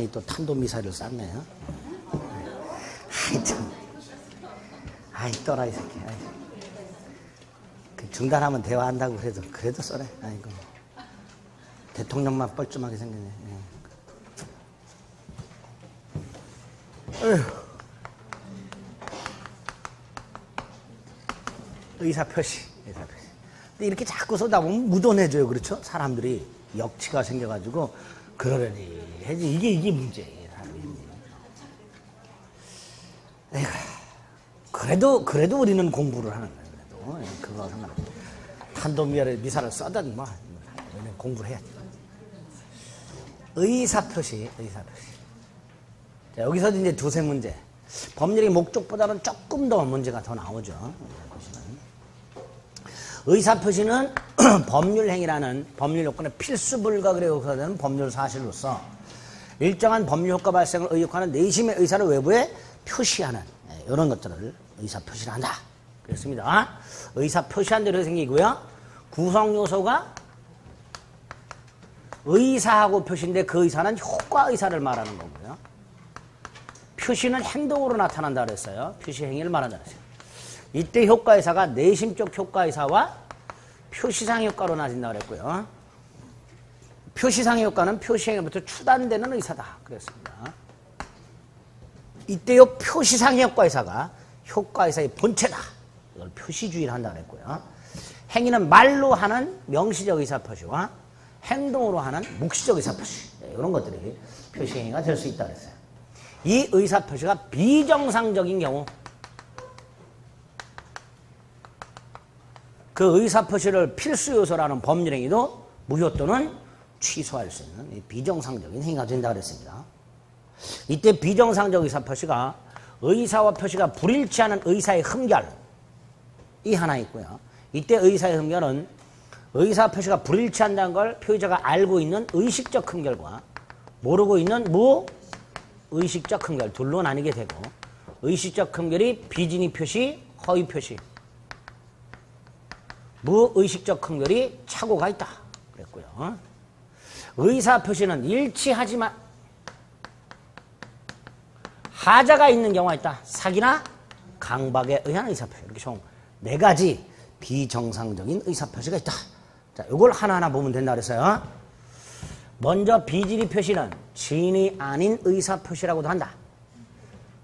북한이 또 탄도미사일을 쐈네요. 하여튼 아이 또라 이 새끼. 아이. 그 중단하면 대화한다고 그래도 쏘래. 아이고 대통령만 뻘쭘하게 생겼네. 의사표시. 근데 이렇게 자꾸 쏘다 보면 묻어내줘요. 그렇죠? 사람들이 역치가 생겨가지고 그러려니 해지. 이게 문제예요. 그래도 우리는 공부를 하는 거예요. 그거 상관없어. 탄도미사일을 쏘든 뭐 우리는 공부를 해야지. 의사표시. 자, 여기서 이제 두세 문제. 법률의 목적보다는 조금 더 문제가 더 나오죠. 의사표시는 법률행위라는 법률 요건의 필수 불가결에 의거되는 법률 사실로서 일정한 법률 효과 발생을 의혹하는 내심의 의사를 외부에 표시하는 이런 것들을 의사표시를 한다. 그렇습니다. 의사표시한 대로 생기고요. 구성요소가 의사하고 표시인데 그 의사는 효과의사를 말하는 거고요. 표시는 행동으로 나타난다 그랬어요. 표시 행위를 말한다 그랬어요. 이때 효과의사가 내심적 효과의사와 표시상 효과로 나뉜다 그랬고요. 표시상 효과는 표시행위부터 추단되는 의사다 그랬습니다. 이때요 표시상 효과의사가 효과의사의 본체다. 이걸 표시주의를 한다 그랬고요. 행위는 말로 하는 명시적 의사표시와 행동으로 하는 묵시적 의사표시. 이런 것들이 표시행위가 될 수 있다 그랬어요. 이 의사표시가 비정상적인 경우 그 의사표시를 필수 요소라는 법률행위도 무효 또는 취소할 수 있는 비정상적인 행위가 된다 그랬습니다. 이때 비정상적 의사표시가 의사와 표시가 불일치하는 의사의 흠결이 하나 있고요. 이때 의사의 흠결은 의사표시가 불일치한다는 걸 표의자가 알고 있는 의식적 흠결과 모르고 있는 무의식적 흠결 둘로 나뉘게 되고 의식적 흠결이 비진의 표시, 허위 표시 무의식적 흠결이 착오가 있다 그랬고요. 의사표시는 일치하지만 하자가 있는 경우가 있다. 사기나 강박에 의한 의사표시. 이렇게 총 4가지 비정상적인 의사표시가 있다. 자, 이걸 하나하나 보면 된다 그랬어요. 먼저 비진의 표시는 진이 아닌 의사표시라고도 한다.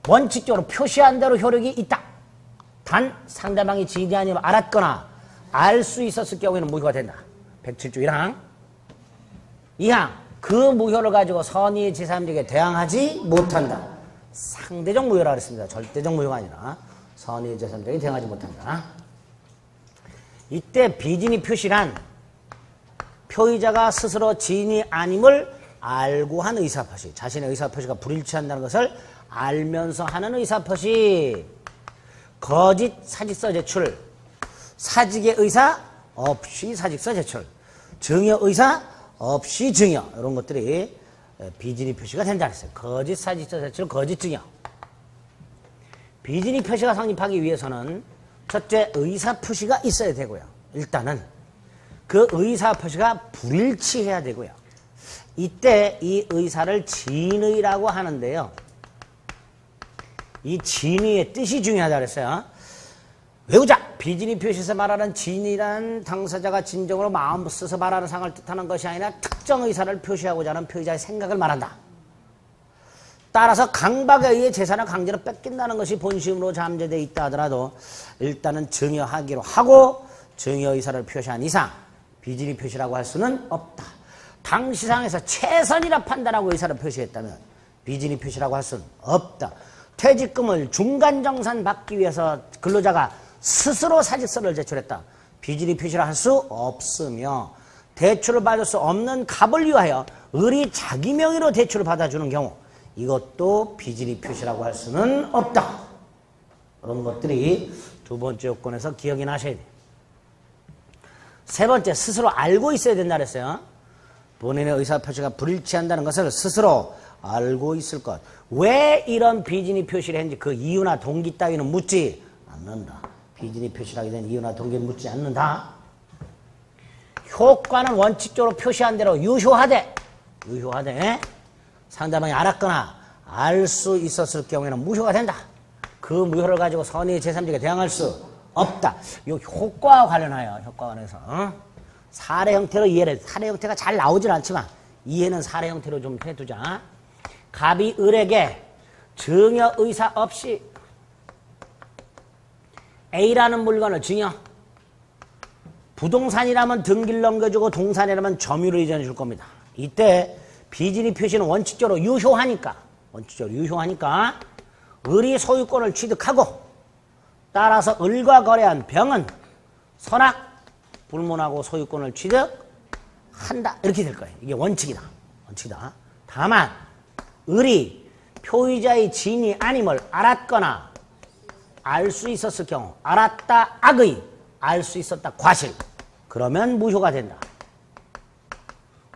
원칙적으로 표시한 대로 효력이 있다. 단 상대방이 진이 아니면 알았거나 알 수 있었을 경우에는 무효가 된다. 107조 1항. 2항. 그 무효를 가지고 선의의 제3적에 대항하지 못한다. 상대적 무효라 그랬습니다. 절대적 무효가 아니라 선의의 제3적에 대항하지 못한다. 이때 비진의 표시란 표의자가 스스로 진이 아님을 알고 한 의사표시, 자신의 의사표시가 불일치한다는 것을 알면서 하는 의사표시, 거짓 사직서 제출, 사직의 의사 없이 사직서 제출, 증여 의사 없이 증여, 이런 것들이 비진의 표시가 된다 그랬어요. 거짓 사직서 제출, 거짓 증여. 비진의 표시가 성립하기 위해서는 첫째 의사표시가 있어야 되고요. 일단은 그 의사표시가 불일치해야 되고요. 이때 이 의사를 진의라고 하는데요. 이 진의의 뜻이 중요하다 그랬어요. 외우자! 비진의 표시에서 말하는 진의란 당사자가 진정으로 마음 써서 말하는 상을 뜻하는 것이 아니라 특정 의사를 표시하고자 하는 표의자의 생각을 말한다. 따라서 강박에 의해 재산을 강제로 뺏긴다는 것이 본심으로 잠재되어 있다 하더라도 일단은 증여하기로 하고 증여 의사를 표시한 이상 비진의 표시라고 할 수는 없다. 당시상에서 최선이라 판단하고 의사를 표시했다면 비진의 표시라고 할 수는 없다. 퇴직금을 중간정산 받기 위해서 근로자가 스스로 사직서를 제출했다. 비진의 표시라 할 수 없으며 대출을 받을 수 없는 갑을 위하여 을이 자기 명의로 대출을 받아주는 경우 이것도 비진의 표시라고 할 수는 없다. 그런 것들이 두 번째 요건에서 기억이 나셔야 돼요. 세 번째, 스스로 알고 있어야 된다 그랬어요. 본인의 의사표시가 불일치한다는 것을 스스로 알고 있을 것. 왜 이런 비진의 표시를 했는지 그 이유나 동기 따위는 묻지 않는다. 비진의 표시를 하게 된 이유나 동기는 묻지 않는다. 효과는 원칙적으로 표시한 대로 유효하되 상대방이 알았거나 알 수 있었을 경우에는 무효가 된다. 그 무효를 가지고 선의의 제3자에게 대항할 수 없다. 이 효과와 관련하여 효과와 관련해서 사례 형태로 이해를 사례 형태가 잘 나오질 않지만 이해는 사례 형태로 좀 해두자. 갑이 을에게 증여 의사 없이 A라는 물건을 증여 부동산이라면 등기를 넘겨주고 동산이라면 점유를 이전해 줄 겁니다. 이때 비진이 표시는 원칙적으로 유효하니까 을이 소유권을 취득하고 따라서 을과 거래한 병은 선악 불문하고 소유권을 취득한다. 이렇게 될 거예요. 이게 원칙이다. 다만 을이 표의자의 진이 아님을 알았거나 알 수 있었을 경우 알았다 악의 알 수 있었다 과실 그러면 무효가 된다.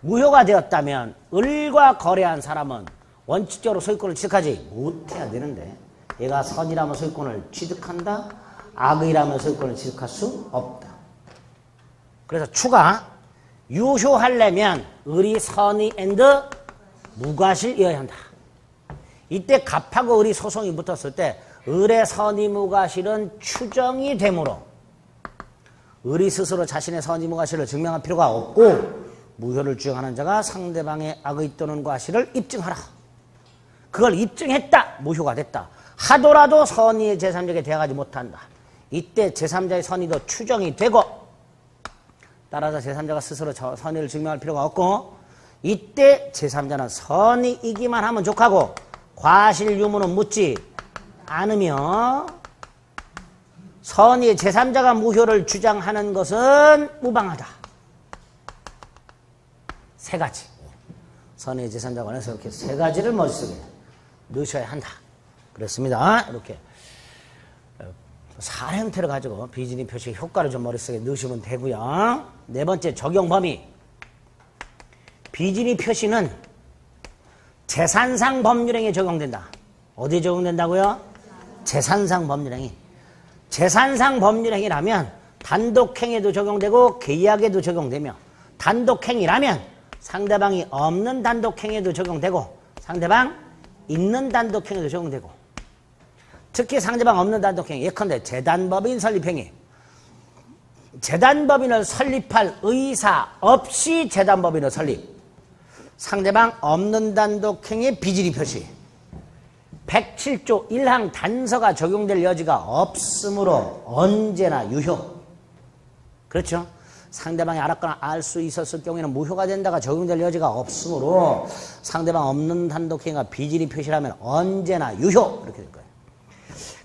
무효가 되었다면 을과 거래한 사람은 원칙적으로 소유권을 취득하지 못해야 되는데 얘가 선이라면 소유권을 취득한다. 악의라면 소유권을 취득할 수 없다. 그래서 추가 유효하려면 을이 선의 앤드 무과실이어야 한다. 이때 갑하고 을이 소송이 붙었을 때 을의 선의 무과실은 추정이 되므로 을이 스스로 자신의 선의 무과실을 증명할 필요가 없고 무효를 주장하는 자가 상대방의 악의 또는 과실을 입증하라. 그걸 입증했다. 무효가 됐다. 하더라도 선의의 제3자에게 대항하지 못한다. 이때 제3자의 선의도 추정이 되고 따라서 제3자가 스스로 선의를 증명할 필요가 없고 이때 제3자는 선의이기만 하면 족하고 과실 유무는 묻지 않으며 선의의 제3자가 무효를 주장하는 것은 무방하다. 세 가지. 선의의 제3자가 관해서 이렇게 세 가지를 머릿속에 넣으셔야 한다. 그렇습니다. 이렇게 사례 형태를 가지고 비진이 표시 효과를 좀 머릿속에 넣으시면 되고요. 네 번째 적용 범위. 비진이 표시는 재산상 법률행위에 적용된다. 어디에 적용된다고요? 재산상 법률행위. 재산상 법률행위라면 단독행위에도 적용되고 계약에도 적용되며 단독행위라면 상대방이 없는 단독행위에도 적용되고 상대방 있는 단독행위에도 적용되고 특히 상대방 없는 단독행위 예컨대 재단법인 설립행위 재단법인을 설립할 의사 없이 재단법인을 설립 상대방 없는 단독행위의 비질이 표시 107조 1항 단서가 적용될 여지가 없으므로 언제나 유효. 그렇죠? 상대방이 알았거나 알 수 있었을 경우에는 무효가 된다가 적용될 여지가 없으므로 상대방 없는 단독행위가 비질이 표시라면 언제나 유효. 이렇게 될 거예요.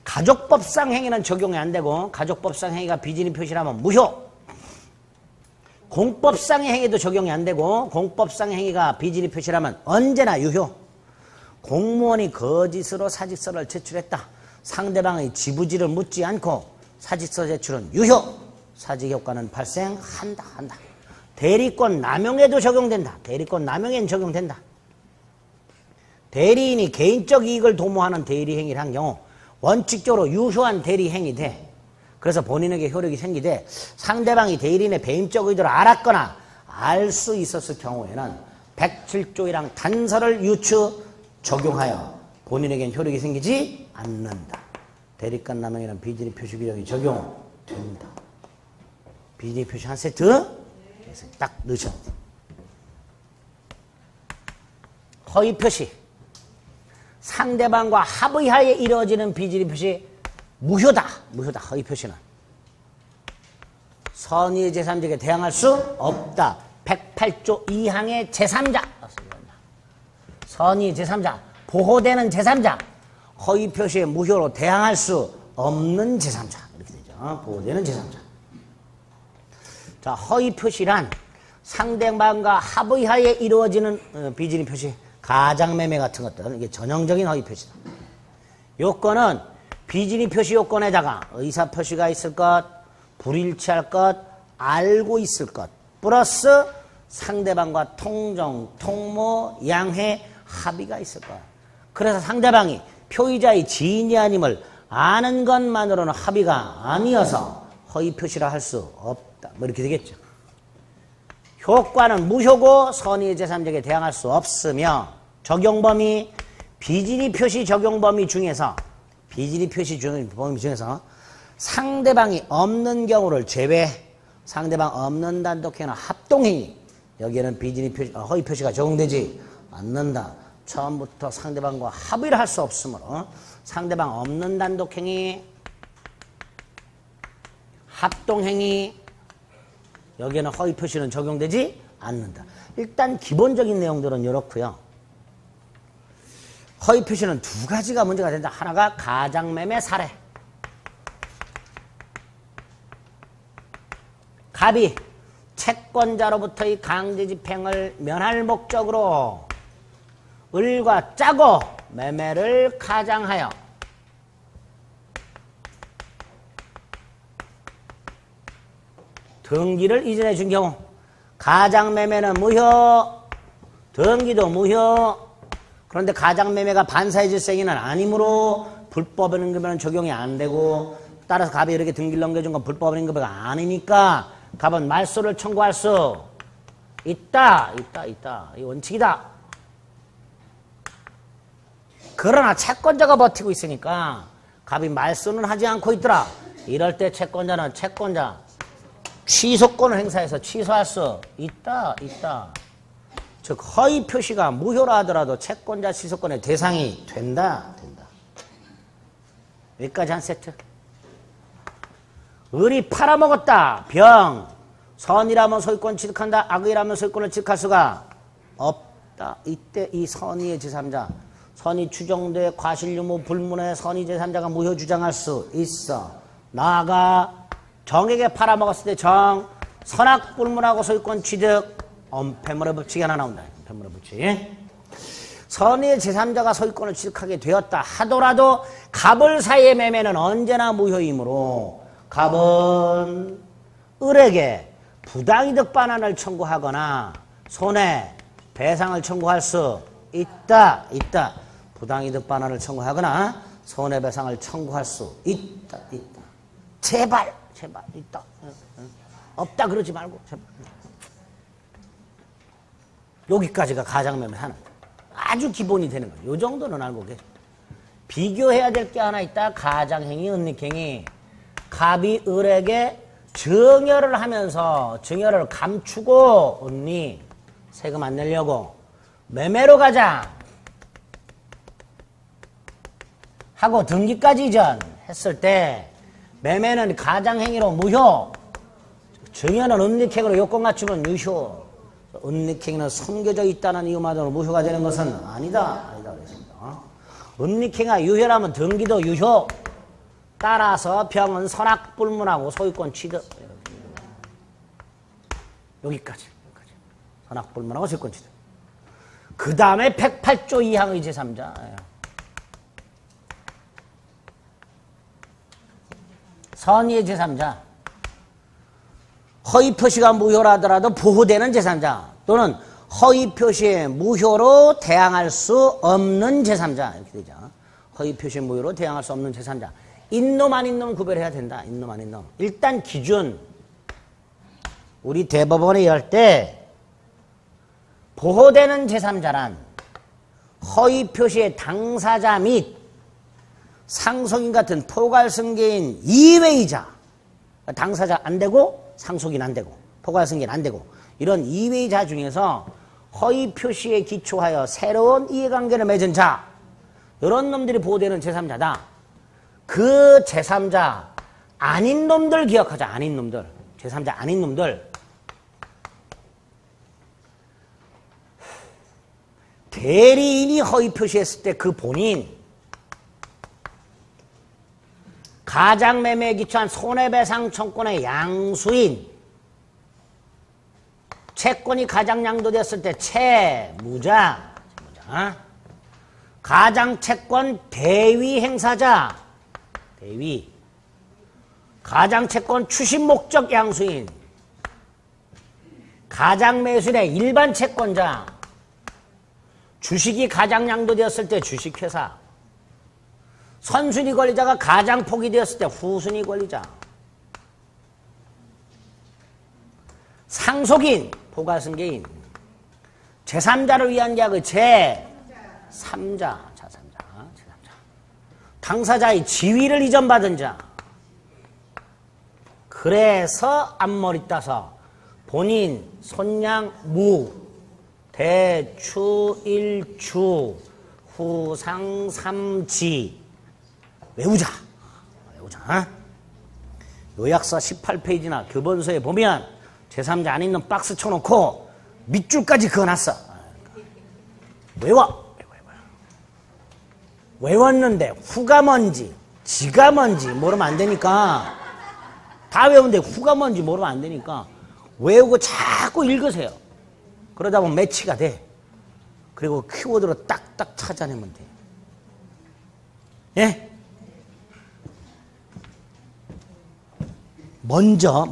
가족법상 행위는 적용이 안 되고 가족법상 행위가 비질이 표시라면 무효. 공법상의 행위도 적용이 안 되고 공법상 행위가 비질이 표시라면 언제나 유효. 공무원이 거짓으로 사직서를 제출했다. 상대방의 지부지를 묻지 않고 사직서 제출은 유효. 사직효과는 발생한다. 대리권 남용에도 적용된다. 대리권 남용에는 적용된다. 대리인이 개인적 이익을 도모하는 대리행위를 한 경우 원칙적으로 유효한 대리행위 돼. 그래서 본인에게 효력이 생기되 상대방이 대리인의 배임적 의도를 알았거나 알 수 있었을 경우에는 107조 1항 단서를 유추 적용하여 본인에겐 효력이 생기지 않는다. 대리권 남용에는 비진의 표시 규정이 적용된다. 비진의 표시 한 세트 딱 넣으셔야 돼. 허위 표시. 상대방과 합의하에 이루어지는 비진의 표시 무효다. 허위 표시는. 선의의 제3자에게 대항할 수 없다. 108조 2항의 제3자. 선의의 제3자. 보호되는 제3자. 허위 표시의 무효로 대항할 수 없는 제3자. 이렇게 되죠. 보호되는 제3자. 자, 허위 표시란 상대방과 합의하에 이루어지는 비진의 표시. 가장매매 같은 것들. 이게 전형적인 허위 표시다. 요건은 비진의 표시 요건에다가 의사표시가 있을 것, 불일치할 것, 알고 있을 것, 플러스 상대방과 통정, 통모, 양해, 합의가 있을 것. 그래서 상대방이 표의자의 지인이 아님을 아는 것만으로는 합의가 아니어서 허위 표시라 할 수 없다. 뭐 이렇게 되겠죠. 효과는 무효고 선의의 제3자에게 대항할 수 없으며 적용범위, 비진이 표시 적용범위 중에서 상대방이 없는 경우를 제외, 상대방 없는 단독행위나 합동행위, 여기에는 비진이 표시, 허위 표시가 적용되지 않는다. 처음부터 상대방과 합의를 할 수 없으므로 상대방 없는 단독행위, 합동행위, 여기에는 허위 표시는 적용되지 않는다. 일단 기본적인 내용들은 이렇고요. 허위 표시는 두 가지가 문제가 된다. 하나가 가장매매 사례. 갑이 채권자로부터의 강제집행을 면할 목적으로 을과 짜고 매매를 가장하여 등기를 이전해 준 경우, 가장매매는 무효, 등기도 무효. 그런데 가장매매가 반사의 질서행위는 아니므로 불법 임금에는 적용이 안 되고, 따라서 갑이 이렇게 등기를 넘겨준 건 불법 임금이 아니니까 갑은 말소를 청구할 수 있다. 이 원칙이다. 그러나 채권자가 버티고 있으니까 갑이 말소는 하지 않고 있더라. 이럴 때 채권자는 채권자 취소권을 행사해서 취소할 수 있다. 즉 허위 표시가 무효라 하더라도 채권자 취소권의 대상이 된다. 여기까지 한 세트. 을이 팔아먹었다. 병. 선이라면 소유권 취득한다. 악의라면 소유권을 취득할 수가 없다. 이때 이 선의의 제3자, 선이 추정돼 과실유무 불문의 선의 제3자가 무효 주장할 수 있어. 나아가 정에게 팔아먹었을 때 정, 선악불문하고 소유권 취득, 엄폐물의 법칙이 하나 나온다. 엄폐물의 법칙. 선의의 제3자가 소유권을 취득하게 되었다 하더라도 갑을 사이의 매매는 언제나 무효이므로 갑은 을에게 부당이득 반환을 청구하거나 손해배상을 청구할 수 있다. 부당이득 반환을 청구하거나 손해배상을 청구할 수 있다. 제발 있다. 없다 그러지 말고 제발. 여기까지가 가장매매 하는 아주 기본이 되는 거예요. 요 정도는 알고 계세요. 비교해야 될 게 하나 있다. 가장행위, 은닉행위. 갑이 을에게 증여를 하면서 증여를 감추고 은닉, 세금 안 내려고 매매로 가자 하고 등기까지 이전했을 때 매매는 가장행위로 무효, 증여는 은닉행위로 요건 갖추면 유효. 은닉행위는 숨겨져 있다는 이유만으로 무효가 되는 것은 아니다. 그랬습니다. 은닉행위가 유효라면 등기도 유효. 따라서 병은 선악불문하고 소유권 취득. 여기까지. 선악불문하고 소유권 취득. 그 다음에 108조 2항의 제3자. 선의의 제3자. 허위 표시가 무효라 하더라도 보호되는 제3자 또는 허위 표시에 무효로 대항할 수 없는 제3자. 이렇게 되죠. 허위 표시에 무효로 대항할 수 없는 제3자. 인놈 아닌놈 구별해야 된다. 인놈 아닌놈. 일단 기준. 우리 대법원에 할 때 보호되는 제3자란 허위 표시의 당사자 및 상속인 같은 포괄승계인 이외이자, 당사자 안 되고 상속인 안 되고 포괄승계인 안 되고 이런 이외이자 중에서 허위 표시에 기초하여 새로운 이해관계를 맺은 자, 이런 놈들이 보호되는 제3자다. 그 제3자 아닌 놈들 기억하자. 아닌 놈들. 제3자 아닌 놈들. 대리인이 허위 표시했을 때 그 본인, 가장매매에 기초한 손해배상 청구권의 양수인, 채권이 가장양도되었을 때 채무자, 가장채권 대위 행사자, 대위, 가장채권 추심목적 양수인, 가장매수인의 일반 채권자, 주식이 가장양도되었을 때 주식회사, 선순위 권리자가 가장포기 되었을 때 후순위 권리자, 상속인, 포괄승계인, 제3자를 위한 계약의 제3자. 제3자. 당사자의 지위를 이전받은 자. 그래서 앞머리 따서 본인, 손양, 무, 대추, 일추, 후상, 삼지. 외우자. 요약서 18페이지나 교본서에 보면 제3자 안 있는 박스 쳐놓고 밑줄까지 그어놨어. 외웠는데 후가 뭔지 지가 뭔지 모르면 안 되니까 다 외우는데 후가 뭔지 모르면 안 되니까 외우고 자꾸 읽으세요. 그러다 보면 매치가 돼. 그리고 키워드로 딱딱 찾아내면 돼. 예? 먼저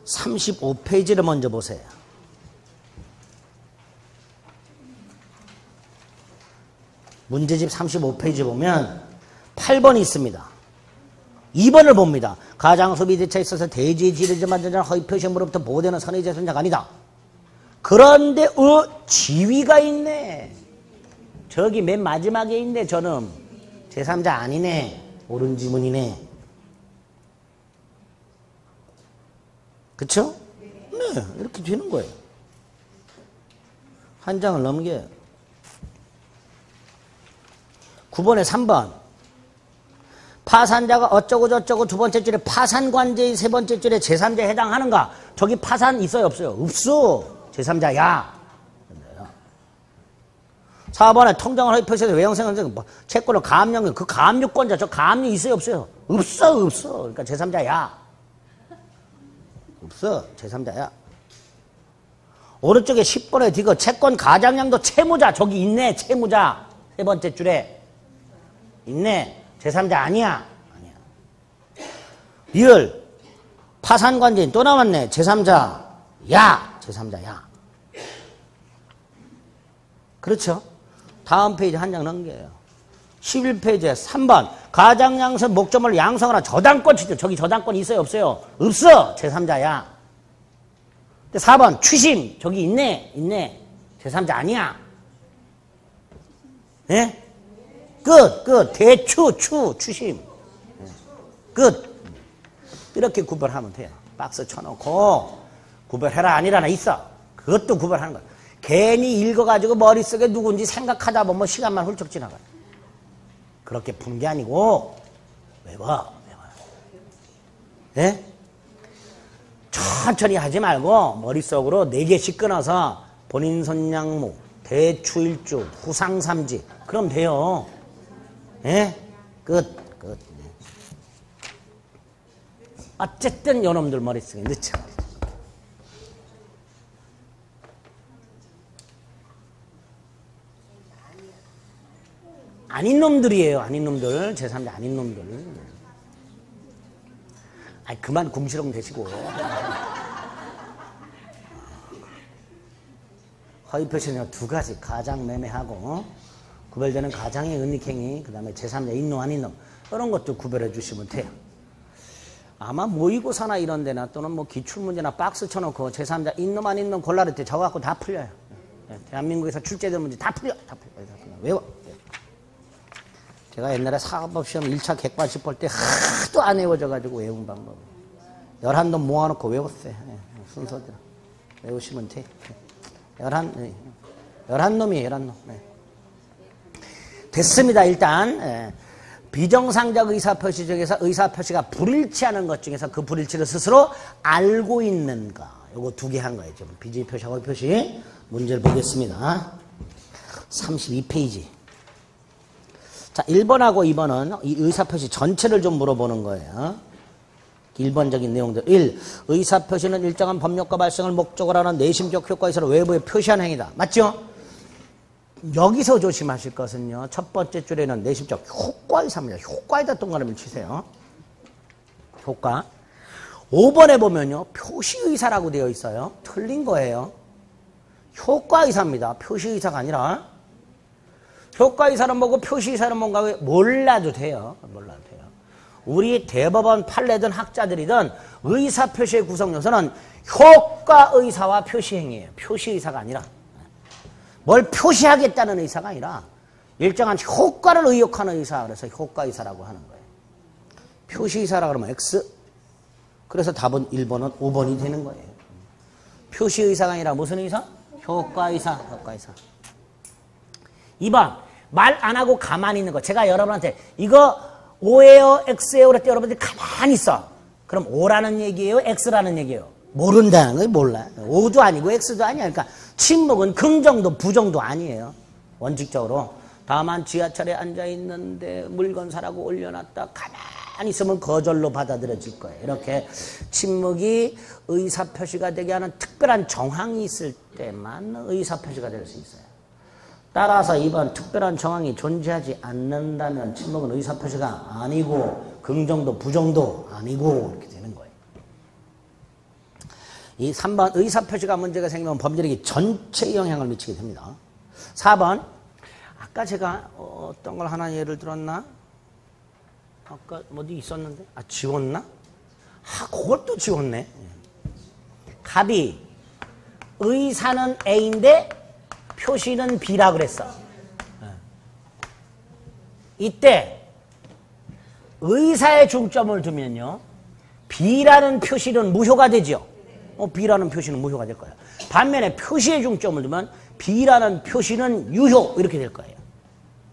35페이지를 먼저 보세요. 문제집 35페이지 보면 8번이 있습니다. 2번을 봅니다. 가장소비 대차에 있어서 대지의 지리를 만든 자는 허위 표시물로부터 보호되는 선의 재산자가 아니다. 그런데 지위가 있네. 저기 맨 마지막에 있네. 저는 제3자 아니네. 옳은 지문이네. 그쵸? 네, 이렇게 되는 거예요. 한 장을 넘겨요. 9번에 3번. 파산자가 어쩌고 저쩌고 두 번째 줄에 파산관제의 세 번째 줄에 제3자에 해당하는가? 저기 파산 있어요 없어요? 없어. 제3자야. 4번에 통장을 허위 표시해서 외형생활 채권을 가압류, 그 가압류권자 저 가압류 있어요 없어요? 없어. 그러니까 제3자야. 없어. 제3자야. 오른쪽에 10번에 디귿 채권 가장량도 채무자 저기 있네. 채무자 세 번째 줄에 있네. 제3자 아니야. 리을 파산관제인 또 나왔네. 제3자야. 제3자야. 그렇죠? 다음 페이지 한 장 넘겨요. 11페이지에 3번 가장양선 목적물 양성하라. 저당권 취득 저기 저당권 있어요 없어요? 없어. 제3자야. 4번 추심 저기 있네. 제3자 아니야. 예? 끝. 대추, 추심. 끝. 이렇게 구별하면 돼요. 박스 쳐놓고 구별해라 아니라나 있어. 그것도 구별하는 거야. 괜히 읽어가지고 머릿속에 누군지 생각하다 보면 시간만 훌쩍 지나가요. 그렇게 푸는 게 아니고 외워. 예? 천천히 하지 말고 머릿속으로 4개씩 끊어서 본인 손양무, 대추일주, 후상삼지 그럼 돼요. 예? 끝. 어쨌든 요놈들 머릿속에 넣자. 아닌 놈들이에요. 아닌 놈들. 제3자 아닌 놈들. 아이 그만 궁시렁 되시고. 허위 표시는 2가지. 가장 매매하고 구별되는 가장의 은닉행위, 그 다음에 제3자 있놈 아닌 놈 이런 것도 구별해 주시면 돼요. 아마 모의고사나 이런 데나 또는 뭐 기출문제나 박스 쳐놓고 제3자 있놈 아닌 놈 골라를 때 저거 갖고 다 풀려요. 대한민국에서 출제된 문제 다 풀려. 외워. 제가 옛날에 사법시험 1차 객관식 볼 때 하도 안 외워져가지고 외운 방법. 11놈 모아놓고 외웠어요. 순서대로. 외우시면 돼. 11놈이에요, 11놈. 네. 됐습니다, 일단. 비정상적 의사표시 중에서 의사표시가 불일치하는 것 중에서 그 불일치를 스스로 알고 있는가. 요거 2개 한 거예요. 지금 비정표시, 허위표시. 문제를 보겠습니다. 32페이지. 자, 1번하고 2번은 이 의사표시 전체를 좀 물어보는 거예요. 1번적인 내용들. 1. 의사표시는 일정한 법률과 발생을 목적으로 하는 내심적 효과에서 외부에 표시하는 행위다. 맞죠? 여기서 조심하실 것은요. 첫 번째 줄에는 내심적 효과의사입니다. 효과에다 동그라미를 치세요. 효과. 5번에 보면요. 표시의사라고 되어 있어요. 틀린 거예요. 효과의사입니다. 표시의사가 아니라. 효과의사는 뭐고 표시의사는 뭔가 몰라도 돼요. 몰라도 돼요. 우리 대법원 판례든 학자들이든 의사표시의 구성 요소는 효과의사와 표시행위예요. 표시의사가 아니라. 뭘 표시하겠다는 의사가 아니라 일정한 효과를 의욕하는 의사, 그래서 효과의사라고 하는 거예요. 표시의사라 그러면 X. 그래서 답은 1번은 5번이 되는 거예요. 표시의사가 아니라 무슨 의사? 효과의사. 효과의사. 2번 말 안 하고 가만히 있는 거. 제가 여러분한테 이거 O예요? X예요? 그랬더니 여러분들이 가만히 있어. 그럼 O라는 얘기예요? X라는 얘기예요? 모른다는 거예요. 몰라. O도 아니고 X도 아니야. 그러니까 침묵은 긍정도 부정도 아니에요. 원칙적으로. 다만 지하철에 앉아있는데 물건 사라고 올려놨다 가만히 있으면 거절로 받아들여질 거예요. 이렇게 침묵이 의사표시가 되게 하는 특별한 정황이 있을 때만 의사표시가 될 수 있어요. 따라서 이번 특별한 정황이 존재하지 않는다면 침묵은 의사표시가 아니고 긍정도 부정도 아니고 이렇게 되는 거예요. 이 3번 의사표시가 문제가 생기면 법률행위 전체에 영향을 미치게 됩니다. 4번 아까 제가 어떤 걸 하나 예를 들었나? 아까 어디 있었는데? 아 지웠나? 아 그걸 또 지웠네. 갑이 의사는 A인데 표시는 B라 그랬어. 이때 의사에 중점을 두면요 B라는 표시는 무효가 되죠. B라는 표시는 무효가 될 거예요. 반면에 표시에 중점을 두면 B라는 표시는 유효 이렇게 될 거예요.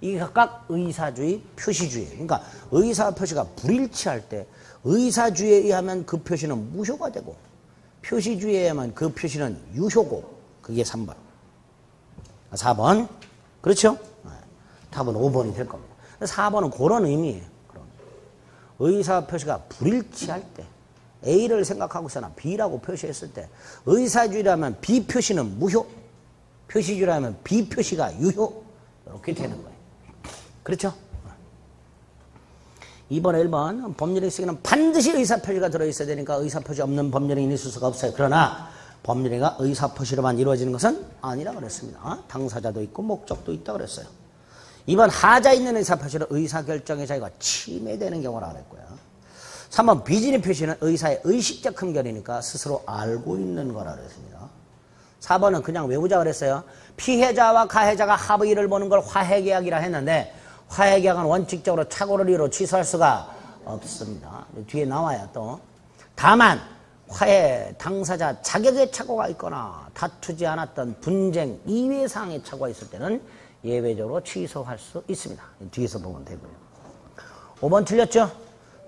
이게 각각 의사주의, 표시주의. 그러니까 의사 표시가 불일치할 때 의사주의에 의하면 그 표시는 무효가 되고 표시주의에 의하면 그 표시는 유효고 그게 3번. 4번. 그렇죠? 답은 5번이 될 겁니다. 4번은 그런 의미예요. 의사 표시가 불일치할 때 A를 생각하고 있으나 B라고 표시했을 때 의사주의라면 B 표시는 무효, 표시주의라면 B 표시가 유효 이렇게 되는 거예요. 그렇죠? 2번, 1번 법률에 쓰기는 반드시 의사표시가 들어있어야 되니까 의사표시 없는 법률행위는 있을 수가 없어요. 그러나 법률행위가 의사표시로만 이루어지는 것은 아니라 그랬습니다. 당사자도 있고 목적도 있다 그랬어요. 2번 하자 있는 의사표시는 의사결정의 자유가 침해되는 경우라 그랬고요. 3번 비진의 표시는 의사의 의식적 흠결이니까 스스로 알고 있는 거라 그랬습니다. 4번은 그냥 외우자 그랬어요. 피해자와 가해자가 합의를 보는 걸 화해계약이라 했는데 화해계약은 원칙적으로 착오를 이유로 취소할 수가 없습니다. 뒤에 나와요 또. 다만 화해 당사자 자격의 착오가 있거나 다투지 않았던 분쟁 이외 사항의 착오가 있을 때는 예외적으로 취소할 수 있습니다. 뒤에서 보면 되고요. 5번 틀렸죠?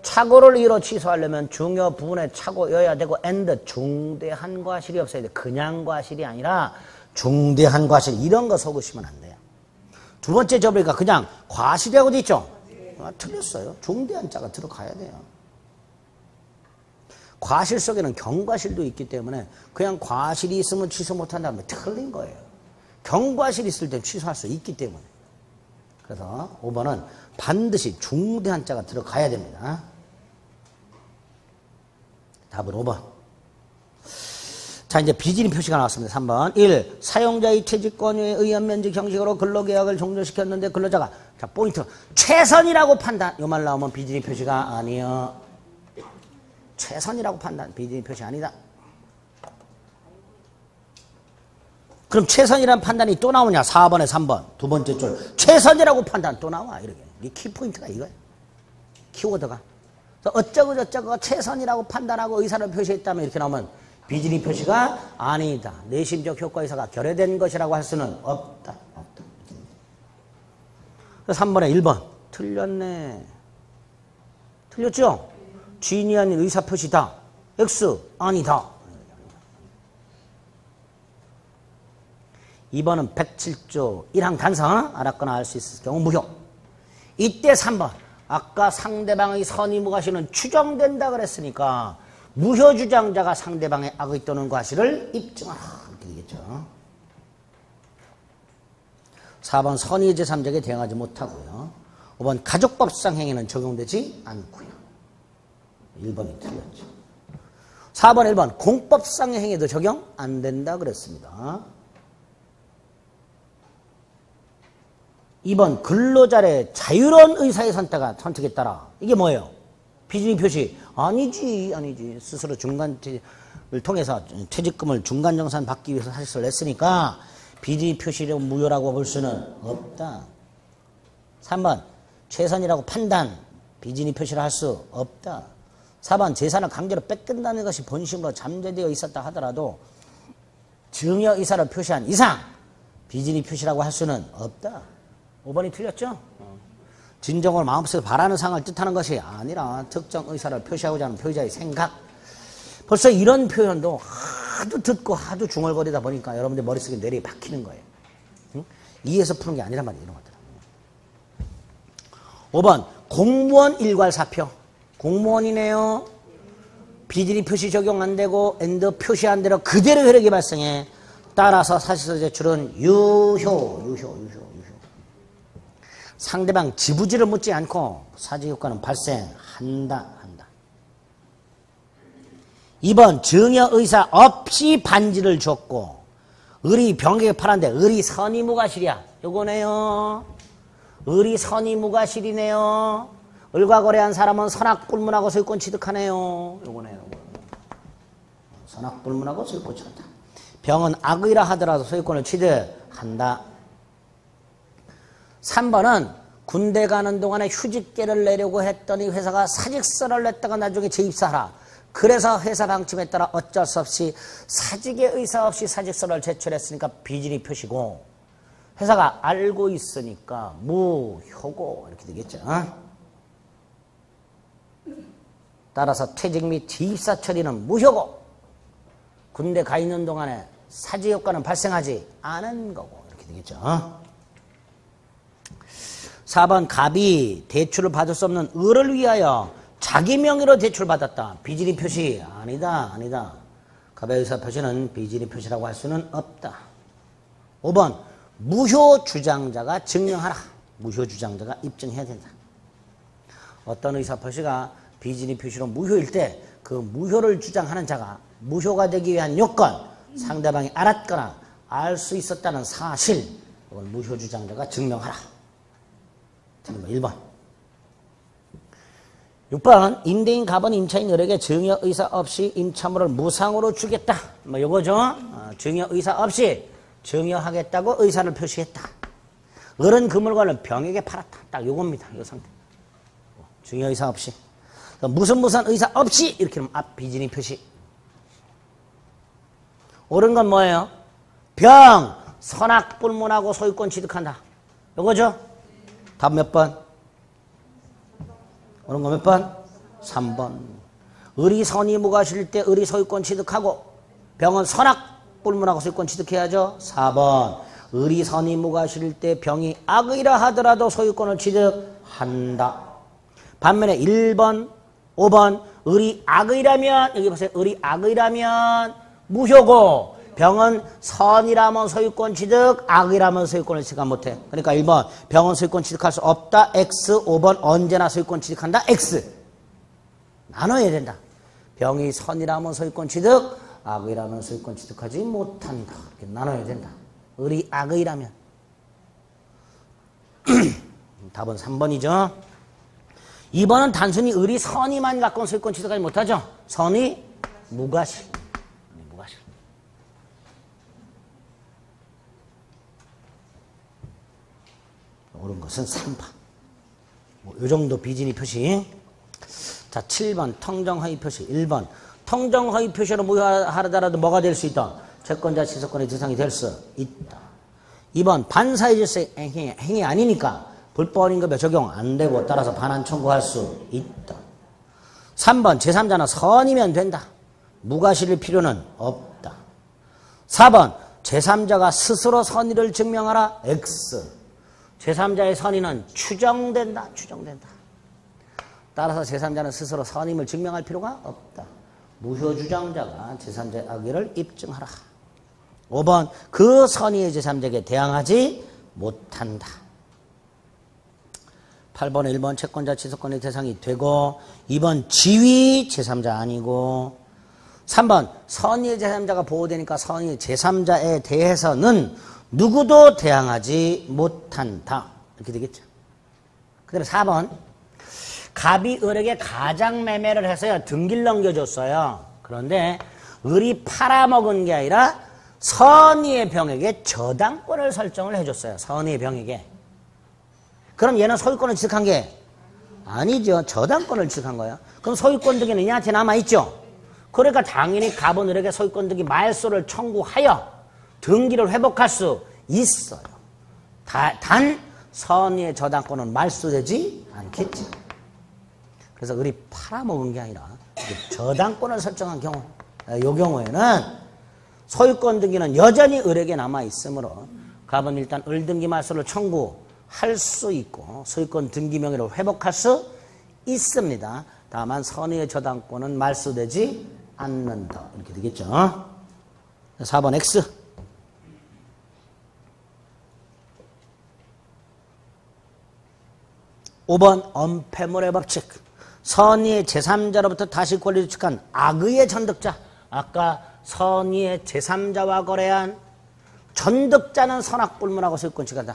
착오를 이유로 취소하려면 중요 부분에 착오여야 되고 and 중대한 과실이 없어야 돼. 그냥 과실이 아니라 중대한 과실 이런 거 속으시면 안 돼요. 두 번째 접으니까 그냥 과실이라고 돼 있죠? 틀렸어요. 중대한 자가 들어가야 돼요. 과실 속에는 경과실도 있기 때문에 그냥 과실이 있으면 취소 못한다면 틀린 거예요. 경과실이 있을 때 취소할 수 있기 때문에. 그래서 5번은 반드시 중대한 자가 들어가야 됩니다. 답은 5번. 자, 이제 비진의 표시가 나왔습니다. 3번. 1. 사용자의 퇴직권에 의한 면직 형식으로 근로계약을 종료시켰는데 근로자가, 자, 포인트. 최선이라고 판단. 요 말 나오면 비진의 표시가 아니요. 최선이라고 판단. 비진의 표시 아니다. 그럼 최선이라는 판단이 또 나오냐? 4번에 3번. 두 번째 줄. 최선이라고 판단 또 나와. 이렇게. 이 키포인트가 이거예요. 키워드가. 어쩌고 저쩌고 최선이라고 판단하고 의사를 표시했다면 이렇게 나오면 비진의 표시가 아니다. 내심적 효과의사가 결여된 것이라고 할 수는 없다. 없다. 3번에 1번. 틀렸네. 틀렸죠? 주인이 아닌 의사표시다. X 아니다. 2번은 107조 1항 단서 알았거나 알 수 있을 경우 무효. 이때 3번. 아까 상대방의 선의무 과실은 추정된다 그랬으니까 무효 주장자가 상대방의 악의 또는 과실을 입증하라. 이렇게 되겠죠. 4번 선의 제3자에게 대응하지 못하고요. 5번 가족법상 행위는 적용되지 않고요. 1번이 틀렸죠. 4번 1번 공법상의 행위도 적용 안 된다 그랬습니다. 2번 근로자의 자유로운 의사의 선택에 따라 이게 뭐예요? 비준이 표시. 아니지. 스스로 중간을 통해서 퇴직금을 중간정산 받기 위해서 사직서를 냈으니까 비준이 표시를 무효라고 볼 수는 없다. 3번 최선이라고 판단, 비준이 표시를 할 수 없다. 4번 재산을 강제로 뺏긴다는 것이 본심으로 잠재되어 있었다 하더라도 증여 의사를 표시한 이상 비준이 표시라고 할 수는 없다. 5번이 틀렸죠? 진정으로 마음속에서 바라는 상을 뜻하는 것이 아니라 특정 의사를 표시하고자 하는 표의자의 생각. 벌써 이런 표현도 하도 듣고 하도 중얼거리다 보니까 여러분들 머릿속에 뇌리에 박히는 거예요. 응? 이해해서 푸는 게 아니란 말이에요. 이런 것들은. 5번 공무원 일괄사표. 공무원이네요. 비준이 표시 적용 안 되고 엔드 표시한 대로 그대로 효력이 발생해. 따라서 사실서 제출은 유효. 상대방 지부지를 묻지 않고 사직효과는 발생한다. 2번 증여 의사 없이 반지를 줬고 을이 병에게 팔았는데 을이 선의무과실이야. 요거네요. 을이 선의무과실이네요. 을과 거래한 사람은 선악불문하고 소유권 취득하네요. 요거네요. 선악불문하고 소유권 취득한다. 병은 악의라 하더라도 소유권을 취득한다. 3번은 군대 가는 동안에 휴직계를 내려고 했더니 회사가 사직서를 냈다가 나중에 재입사하라. 그래서 회사 방침에 따라 어쩔 수 없이 사직의 의사 없이 사직서를 제출했으니까 비준이 표시고 회사가 알고 있으니까 무효고 이렇게 되겠죠. 따라서 퇴직 및 재입사 처리는 무효고 군대 가 있는 동안에 사직효과는 발생하지 않은 거고 이렇게 되겠죠. 4번 갑이 대출을 받을 수 없는 을을 위하여 자기 명의로 대출받았다. 비준이 표시 아니다. 갑의 의사 표시는 비준이 표시라고 할 수는 없다. 5번 무효 주장자가 증명하라. 무효 주장자가 입증해야 된다. 어떤 의사 표시가 비준이 표시로 무효일 때 그 무효를 주장하는 자가 무효가 되기 위한 요건, 상대방이 알았거나 알 수 있었다는 사실, 이걸 무효 주장자가 증명하라. 1번. 6번 임대인 갑은 임차인 을에게 증여 의사 없이 임차물을 무상으로 주겠다. 뭐 요거죠. 증여 의사 없이 증여하겠다고 의사를 표시했다. 을은 그 물건을 병에게 팔았다. 딱 요겁니다. 요 상태. 증여 의사 없이. 무슨 의사 없이 이렇게 하면 앞 비준이 표시. 옳은 건 뭐예요? 병 선악불문하고 소유권 취득한다. 요거죠. 답 몇 번? 옳은 거 몇 번? 3번. 을이 선의무과실 때 을이 소유권 취득하고 병은 선악불문하고 소유권 취득해야죠. 4번. 을이 선의무과실 때 병이 악의라 하더라도 소유권을 취득한다. 반면에 1번, 5번 을이 악의라면 여기 보세요. 을이 악의라면 무효고 병은 선이라면 소유권 취득, 악이라면 소유권을 취득 못해. 그러니까 1번 병은 소유권 취득할 수 없다. X. 5번 언제나 소유권 취득한다. X. 나눠야 된다. 병이 선이라면 소유권 취득, 악이라면 소유권 취득하지 못한다. 이렇게 나눠야 된다. 을이 악의라면. 답은 3번이죠. 2번은 단순히 을이 선의만 갖고는 소유권 취득하지 못하죠. 선의 무과실. 옳은 것은 3번. 요 정도 비준이 표시. 자, 7번 통정허위 표시. 1번 통정허위 표시로 무효하더라도 뭐가 될 수 있다? 채권자 취소권의 대상이 될 수 있다. 2번 반사의 질서의 행위 아니니까 불법임금에 적용 안 되고 따라서 반환 청구할 수 있다. 3번 제3자는 선이면 된다. 무과실일 필요는 없다. 4번 제3자가 스스로 선의를 증명하라. X. 제3자의 선의는 추정된다. 따라서 제3자는 스스로 선임을 증명할 필요가 없다. 무효 주장자가 제3자의 악의를 입증하라. 5번 그 선의의 제3자에게 대항하지 못한다. 8번 1번 채권자 취소권의 대상이 되고 2번 지위 제3자 아니고 3번 선의의 제3자가 보호되니까 선의의 제3자에 대해서는 누구도 대항하지 못한다. 이렇게 되겠죠. 그 다음에 4번 갑이 을에게 가장 매매를 해서요. 등기를 넘겨줬어요. 그런데 을이 팔아먹은 게 아니라 선의의 병에게 저당권을 설정을 해줬어요. 선의의 병에게. 그럼 얘는 소유권을 취득한 게 아니죠. 저당권을 취득한 거예요. 그럼 소유권 등기는 얘한테 남아있죠. 그러니까 당연히 갑은 을에게 소유권 등기 말소를 청구하여 등기를 회복할 수 있어요. 단 선의의 저당권은 말소되지 않겠지. 그래서 을이 팔아먹은 게 아니라 저당권을 설정한 경우, 이 경우에는 소유권 등기는 여전히 을에게 남아있으므로 갑은 일단 을 등기 말소를 청구할 수 있고 소유권 등기 명의를 회복할 수 있습니다. 다만 선의의 저당권은 말소되지 않는다. 이렇게 되겠죠. 4번 X. 5번 엄폐물의 법칙. 선의의 제3자로부터 다시 권리를 취득한 악의의 전득자. 아까 선의의 제3자와 거래한 전득자는 선악불문하고 소유권 취득한다.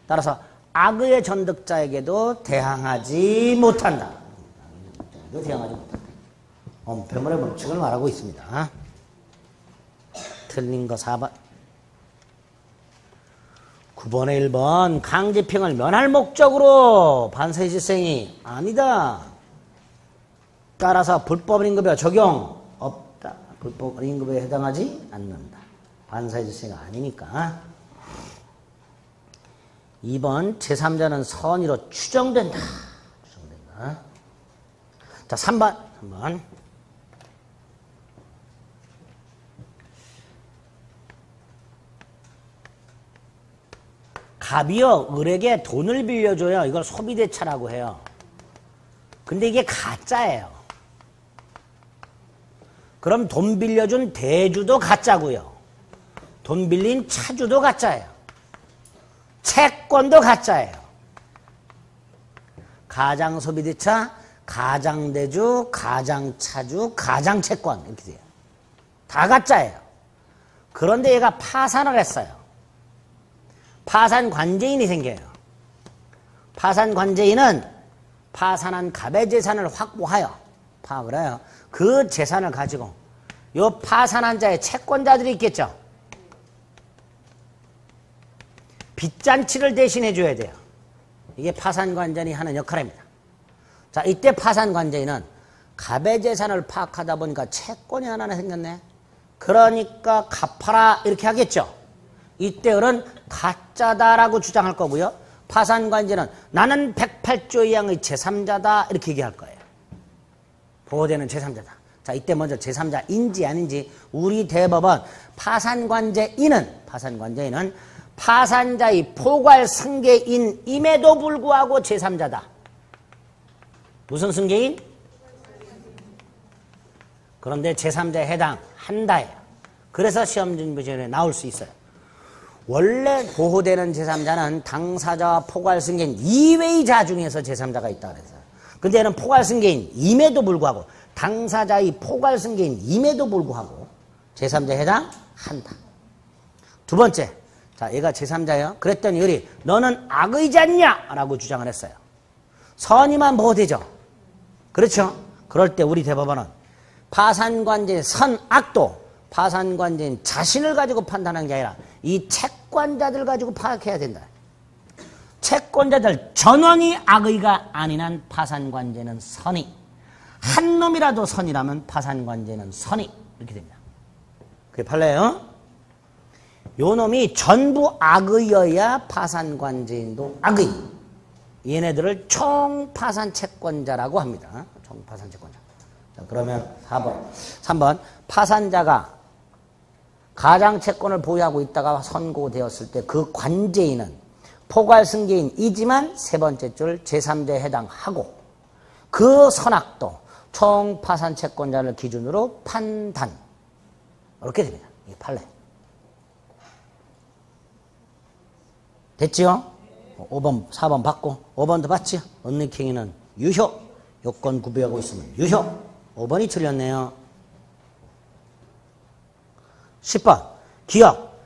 따라서 악의의 전득자에게도 대항하지 못한다. 대항하지 못한다. 엄폐물의 법칙을 말하고 있습니다. 틀린 거 4번. 9번에 1번 강제평을 면할 목적으로 반사의 질생이 아니다. 따라서 불법 임금에 적용 없다. 불법 임금에 해당하지 않는다. 반사의 질생이 아니니까. 2번 제3자는 선의로 추정된다. 추정된다. 자, 3번. 갑이요, 을에게 돈을 빌려줘요. 이걸 소비대차라고 해요. 근데 이게 가짜예요. 그럼 돈 빌려준 대주도 가짜고요. 돈 빌린 차주도 가짜예요. 채권도 가짜예요. 가장소비대차, 가장대주, 가장차주, 가장채권 이렇게 돼요. 다 가짜예요. 그런데 얘가 파산을 했어요. 파산관제인이 생겨요. 파산관제인은 파산한 갑의 재산을 확보하여 파악을 해요. 그 재산을 가지고 요 파산한 자의 채권자들이 있겠죠. 빚잔치를 대신해 줘야 돼요. 이게 파산관제인이 하는 역할입니다. 자, 이때 파산관제인은 갑의 재산을 파악하다 보니까 채권이 하나 생겼네. 그러니까 갚아라 이렇게 하겠죠. 이때 을은 가짜다라고 주장할 거고요. 파산관제는 나는 108조 이항의 제3자다 이렇게 얘기할 거예요. 보호되는 제3자다. 자, 이때 먼저 제3자인지 아닌지 우리 대법원 파산관제인은 파산자의 포괄승계인임에도 불구하고 제3자다. 무슨 승계인? 그런데 제3자에 해당한다예요. 그래서 시험준비전에 나올 수 있어요. 원래 보호되는 제3자는 당사자와 포괄승계인 이외의 자 중에서 제3자가 있다 그랬어요. 근데 얘는 포괄승계인임에도 불구하고 당사자의 포괄승계인임에도 불구하고 제3자에 해당한다. 두 번째, 자, 얘가 제3자예요. 그랬더니 을이 너는 악의자냐? 라고 주장을 했어요. 선의만 보호되죠. 그렇죠? 그럴 때 우리 대법원은 파산관제의 선악도 파산관제인 자신을 가지고 판단하는 게 아니라 이 채권자들 가지고 파악해야 된다. 채권자들 전원이 악의가 아닌 한 파산관제는 선의. 한 놈이라도 선이라면 파산관제는 선의. 이렇게 됩니다. 그게 판례예요. 요 놈이 전부 악의여야 파산관제인도 악의. 얘네들을 총파산채권자라고 합니다. 총파산채권자. 자, 그러면 4번. 3번. 파산자가 가장채권을 보유하고 있다가 선고되었을 때 그 관제인은 포괄승계인이지만 세 번째 줄 제3자에 해당하고 그 선악도 총파산채권자를 기준으로 판단. 이렇게 됩니다. 이게 판례. 됐지요? 5번, 4번 받고 5번도 받지요? 언니킹이는 유효. 요건 구비하고 있으면 유효. 5번이 틀렸네요. 10번 기업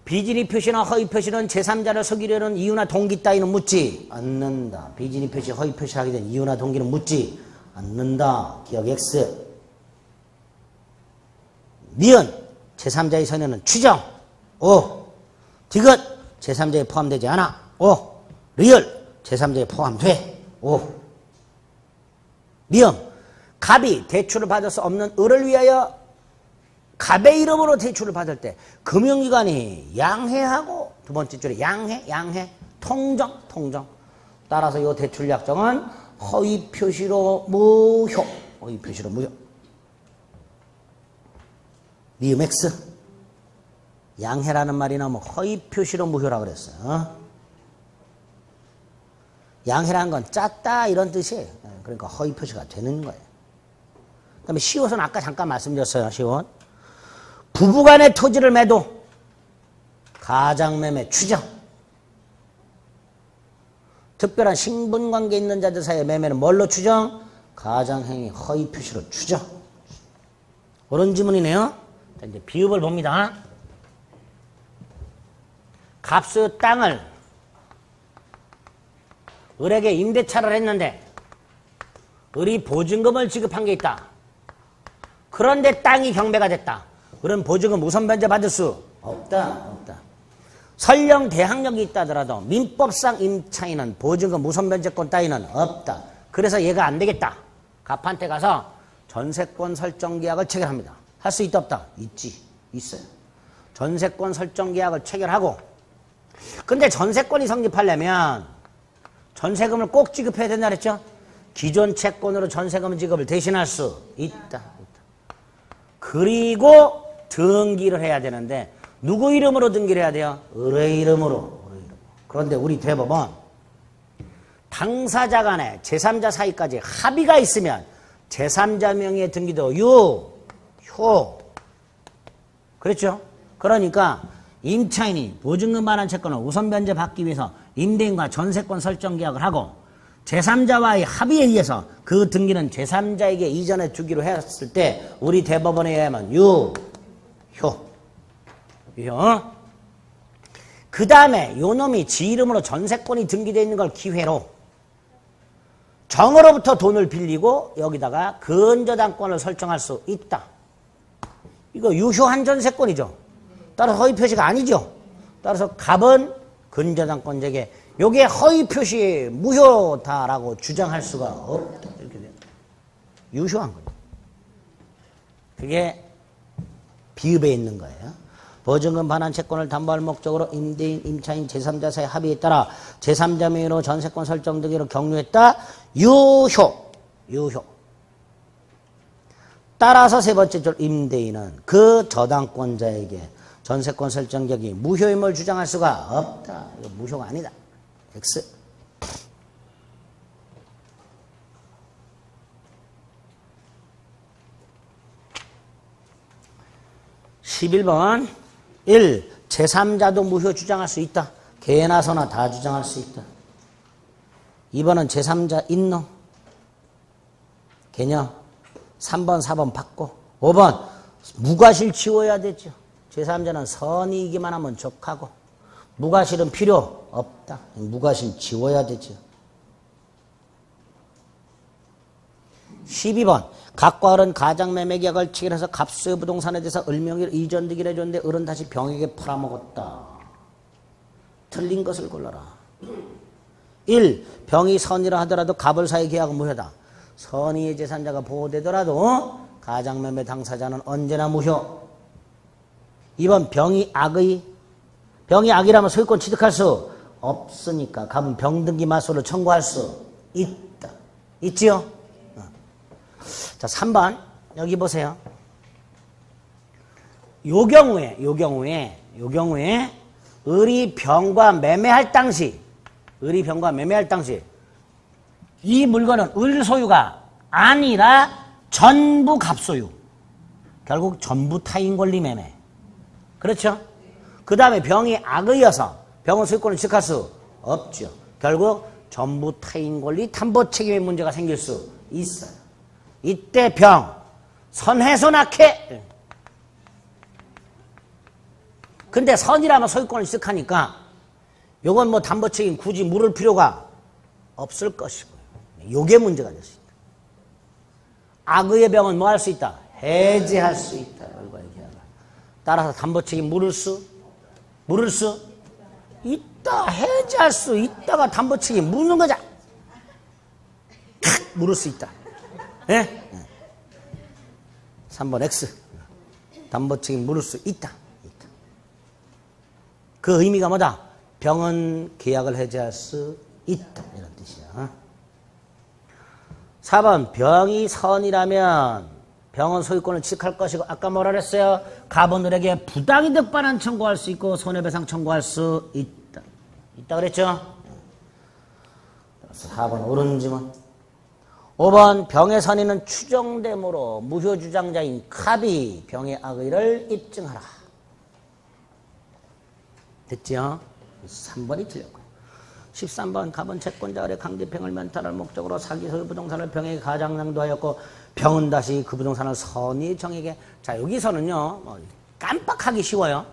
비진이 표시나 허위 표시는 제3자를 속이려는 이유나 동기 따위는 묻지 않는다. 비진이 표시, 허위 표시를 하게 된 이유나 동기는 묻지 않는다. 기억 X. 니은 제3자의 선에는 추정. 오. 디귿 제3자에 포함되지 않아. 오. 리을 제3자에 포함돼. 오. 미음 갑이 대출을 받을 수 없는 을을 위하여 갑의 이름으로 대출을 받을 때 금융기관이 양해하고 두 번째 줄에 양해 통정 따라서 이 대출 약정은 허위 표시로 무효. 허위 표시로 무효. 미음 X 양해라는 말이 나오면 허위 표시로 무효라고 그랬어요. 양해라는 건 짰다 이런 뜻이에요. 그러니까 허위 표시가 되는 거예요. 그 다음에 시옷은 아까 잠깐 말씀드렸어요. 시옷 부부간의 토지를 매도 가장매매 추정. 특별한 신분관계 있는 자들 사이의 매매는 뭘로 추정? 가장행위 허위 표시로 추정. 옳은 지문이네요. 자, 이제 비읍을 봅니다. 갑수 땅을 을에게 임대차를 했는데 을이 보증금을 지급한 게 있다. 그런데 땅이 경매가 됐다. 을은 보증금 우선 변제 받을 수 없다. 설령 대항력이 있다 하더라도 민법상 임차인은 보증금 우선 변제권 따위는 없다. 그래서 얘가 안 되겠다. 갑한테 가서 전세권 설정 계약을 체결합니다. 할 수 있다 없다? 있어요. 전세권 설정 계약을 체결하고 근데 전세권이 성립하려면 전세금을 꼭 지급해야 된다 그랬죠? 기존 채권으로 전세금 지급을 대신할 수 있다. 그리고 등기를 해야 되는데 누구 이름으로 등기를 해야 돼요? 을의 이름으로. 그런데 우리 대법원 당사자 간에 제3자 사이까지 합의가 있으면 제3자 명의의 등기도 유효. 그렇죠? 그러니까 임차인이 보증금 반환 채권을 우선 변제 받기 위해서 임대인과 전세권 설정 계약을 하고 제3자와의 합의에 의해서 그 등기는 제3자에게 이전해 주기로 했을 때 우리 대법원에 의하면 유효. 그 다음에 요놈이 지 이름으로 전세권이 등기되어 있는 걸 기회로 정으로부터 돈을 빌리고 여기다가 근저당권을 설정할 수 있다. 이거 유효한 전세권이죠. 따라서 허위 표시가 아니죠. 따라서 갑은 근저당권자에게 요게 허위 표시 무효다라고 주장할 수가 없다. 이렇게 돼요. 유효한 거죠. 그게 비읍에 있는 거예요. 보증금 반환 채권을 담보할 목적으로 임대인, 임차인, 제3자 사이 합의에 따라 제3자 명의로 전세권 설정 등기로 경유했다. 유효. 따라서 세 번째 줄 임대인은 그 저당권자에게 전세권 설정 계약이 무효임을 주장할 수가 없다. 이거 무효가 아니다. X. (11번) 1. 제3자도 무효 주장할 수 있다. 개나 소나 다 주장할 수 있다. 2번은 제3자 인놈 개념. 3번 4번 받고 5번 무과실 지워야 되죠. 제3자는 선이기만 하면 족하고 무과실은 필요 없다. 무과실 지워야 되죠. 12번 갑과 을은 가장매매 계약을 체결해서 갑수의 부동산에 대해서 을명의로 이전등기를 해줬는데 을은 다시 병에게 팔아먹었다. 틀린 것을 골라라. 1. 병이 선이라 하더라도 갑을 사이 계약은 무효다. 선의의 재산자가 보호되더라도 가장매매 당사자는 언제나 무효. 2번 병이 악이라면 소유권 취득할 수 없으니까 갑은 병등기 맞소를 청구할 수 있다. 있지요? 자, 3번 여기 보세요. 요 경우에 을이 병과 매매할 당시 이 물건은 을 소유가 아니라 전부 갑소유. 결국 전부 타인 권리 매매. 그렇죠? 그 다음에 병이 악의여서 병은 소유권을 취득할 수 없죠. 결국 전부 타인 권리 담보 책임의 문제가 생길 수 있어요. 이때 병 선해소 낙해 근데 선이라면 소유권을 취득하니까 요건 뭐 담보책임 굳이 물을 필요가 없을 것이고요. 요게 문제가 될 수 있다. 악의의 병은 뭐 할 수 있다? 해제할 수 있다. 따라서 담보책임 물을 수 있다. 해제할 수 있다가 담보책임 묻는 거자. 물을 수 있다. 예? 3번 X. 담보책임 물을 수 있다. 그 의미가 뭐다? 병은 계약을 해제할 수 있다. 이런 뜻이야. 4번 병이 선이라면 병은 소유권을 취득할 것이고 아까 뭐라 그랬어요? 가번을에게 부당이득 반환 청구할 수 있고 손해배상 청구할 수 있다. 있다 그랬죠? 4번 옳은 지문. 5번 병의 선의는 추정되므로 무효주장자인 갑이 병의 악의를 입증하라. 됐죠? 3번이 틀렸고요. 13번 갑은 채권자 을의 강제병을 면탈할 목적으로 사기 소유 부동산을 병에게 가장낭도하였고 병은 다시 그 부동산을 선의 정에게. 자, 여기서는요 깜빡하기 쉬워요.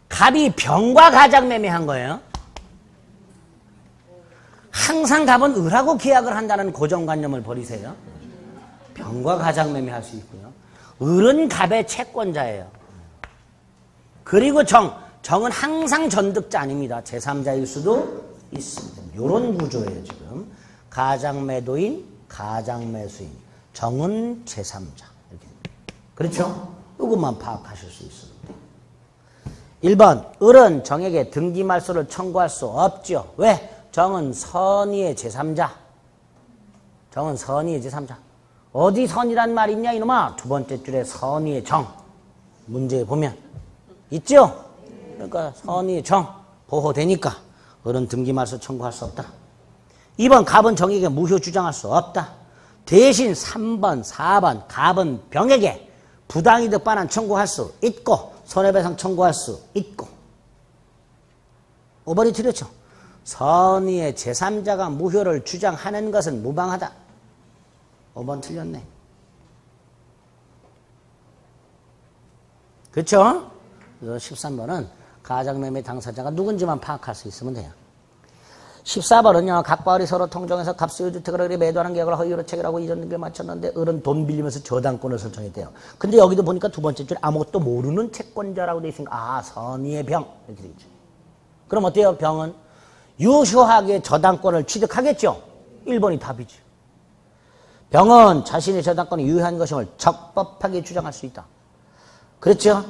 갑이 병과 가장매매한 거예요. 항상 갑은 을하고 계약을 한다는 고정관념을 버리세요. 병과 가장매매할 수 있고요. 을은 갑의 채권자예요. 그리고 정은 항상 전득자 아닙니다. 제3자일 수도 있습니다. 이런 구조예요. 지금 가장매도인, 가장매수인, 정은 제3자 이렇게. 그렇죠? 이것만 파악하실 수 있습니다. 1번 을은 정에게 등기말소를 청구할 수 없죠. 왜? 정은 선의의 제3자. 정은 선의의 제3자. 어디 선이란 말이 있냐 이놈아? 두 번째 줄에 선의의 정. 문제에 보면 있죠? 그러니까 선의의 정 보호되니까 을은 등기말소 청구할 수 없다. 2번 갑은 정에게 무효 주장할 수 없다. 대신 3번, 4번 갑은 병에게 부당이득 반환 청구할 수 있고 손해배상 청구할 수 있고. 5번이 틀렸죠. 선의의 제3자가 무효를 주장하는 것은 무방하다. 5번 틀렸네. 그렇죠? 13번은 가장매매 당사자가 누군지만 파악할 수 있으면 돼요. 14번은요. 갑과 을이 서로 통정해서 갑소유주택을 을이 매도하는 계약을 허위로 체결하고 이전 등기를 마쳤는데 을은 돈 빌리면서 저당권을 설정했대요. 근데 여기도 보니까 두 번째 줄에 아무것도 모르는 채권자라고 돼 있으니까 아 선의의 병 이렇게 돼 있죠. 그럼 어때요? 병은 유효하게 저당권을 취득하겠죠. 1번이 답이죠. 병은 자신의 저당권이 유효한 것임을 적법하게 주장할 수 있다. 그렇죠?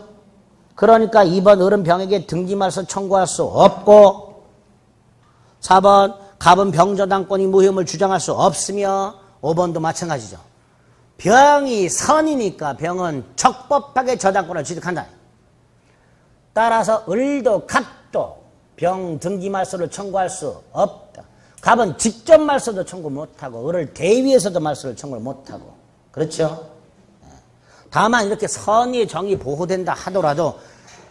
그러니까 2번 을은 병에게 등기말소 청구할 수 없고 4번 갑은 병저당권이 무효임을 주장할 수 없으며 5번도 마찬가지죠. 병이 선이니까 병은 적법하게 저당권을 취득한다. 따라서 을도 갑도 병 등기말소를 청구할 수 없다. 갑은 직접 말소도 청구 못하고 을을 대위해서도 말소를 청구를 못하고. 그렇죠? 다만 이렇게 선의의 정이 보호된다 하더라도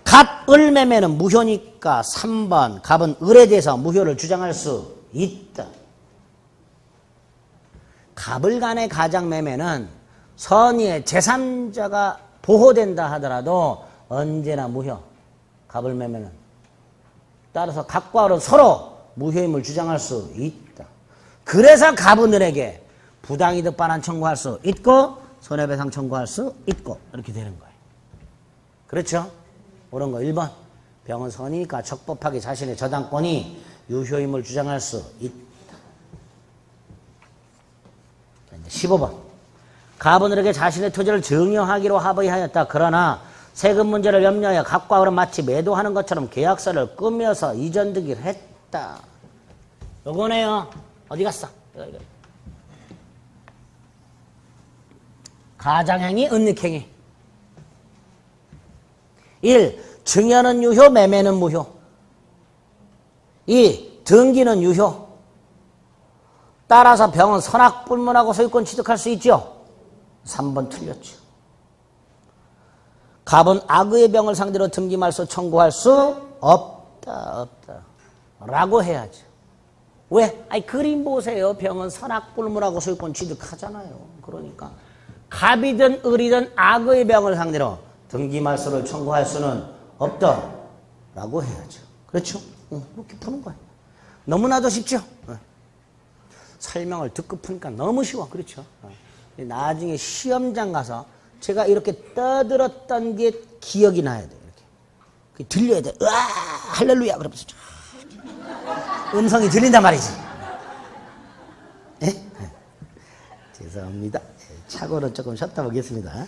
갑, 을 매매는 무효니까 3번 갑은 을에 대해서 무효를 주장할 수 있다. 갑을 간의 가장매매는 선의의 제3자가 보호된다 하더라도 언제나 무효. 갑을 매매는. 따라서 갑과 을은 서로 무효임을 주장할 수 있다. 그래서 갑은 을에게 부당이득 반환 청구할 수 있고 손해배상 청구할 수 있고 이렇게 되는 거예요. 그렇죠? 옳은 거 1번. 병은 선이니까 적법하게 자신의 저당권이 유효임을 주장할 수 있다. 15번. 갑은 을에게 자신의 토지를 증여하기로 합의하였다. 그러나 세금 문제를 염려하여 갑과 을은 마치 매도하는 것처럼 계약서를 꾸며서 이전 등기를 했다. 요거네요. 어디 갔어? 이거. 가장행위, 은닉행위. 1. 증여는 유효, 매매는 무효. 2. 등기는 유효. 따라서 병은 선악불문하고 소유권 취득할 수 있죠. 3번 틀렸죠. 갑은 악의의 병을 상대로 등기말소 청구할 수 없다. 라고 해야죠. 왜? 아니 그림 보세요. 병은 선악불문하고 소유권 취득하잖아요. 그러니까 갑이든 을이든 악의 병을 상대로 등기말소를 청구할 수는 없다라고 해야죠. 그렇죠? 이렇게 푸는 거예요. 너무나도 쉽죠? 설명을 듣고 푸니까 너무 쉬워. 그렇죠? 나중에 시험장 가서 제가 이렇게 떠들었던 게 기억이 나야 돼요. 이렇게 들려야 돼. 으아 할렐루야 그러면서 음성이 들린단 말이지. 예? 죄송합니다. 착오는 조금 쉬었다 보겠습니다.